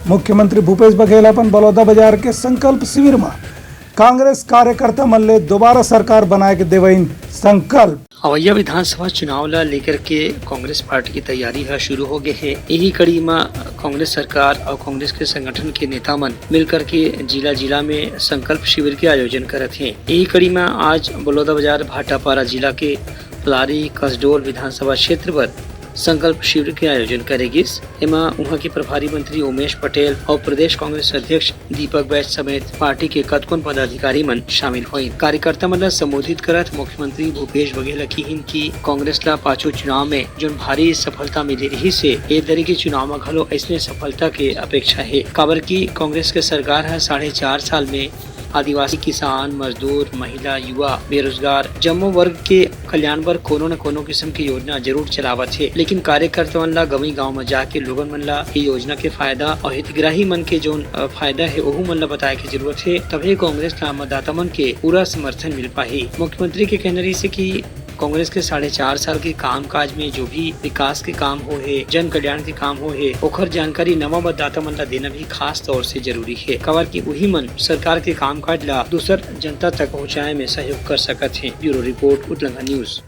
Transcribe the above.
मुख्यमंत्री भूपेश बघेल अपन बलौदा बाजार के संकल्प शिविर में कांग्रेस कार्यकर्ता मन ले दोबारा सरकार बनाए के देवइन संकल्प। अवैया विधानसभा चुनाव ला लेकर के कांग्रेस पार्टी की तैयारी है शुरू हो गए है। यही कड़ी में कांग्रेस सरकार और कांग्रेस के संगठन के नेता मन मिलकर के जिला में संकल्प शिविर के आयोजन करत हैं। यही कड़ी में आज बलौदा बाजार भाटापारा जिला के पलारी कसडोल विधानसभा क्षेत्र पर संकल्प शिविर के आयोजन करेगी। एमा वहाँ के प्रभारी मंत्री उमेश पटेल और प्रदेश कांग्रेस अध्यक्ष दीपक बैज समेत पार्टी के कतकोन पदाधिकारी मन शामिल हुए। कार्यकर्ता मन संबोधित करत मुख्यमंत्री भूपेश बघेल कहिन की कांग्रेस ला पाछू चुनाव में जो भारी सफलता मिली रही से ए दरी के चुनाव में घलो ऐसने सफलता के अपेक्षा है। काबर की कांग्रेस के सरकार है 4.5 साल में आदिवासी किसान मजदूर महिला युवा बेरोजगार जम्मो वर्ग के कल्याण पर कोनो न कोनो किस्म की योजना जरूर चलावत है। लेकिन कार्यकर्ता मन ला गवी गाँव में जाके लोगन मन ला ये योजना के फायदा और हितग्राही मन के जो फायदा है वह मन ला बताए की जरूरत है, तभी कांग्रेस ला मतदाता मन के पूरा समर्थन मिल पाही। मुख्यमंत्री के कहना रही से की कांग्रेस के 4.5 साल के काम काज में जो भी विकास के काम हो है जन कल्याण के काम हो है ओखर जानकारी नवा मतदाता मन ला देना भी खास तौर से जरूरी है। कवर की वही मन सरकार के काम काज ला दूसर जनता तक पहुँचाए में सहयोग कर सकत है। ब्यूरो रिपोर्ट उतलंगा न्यूज।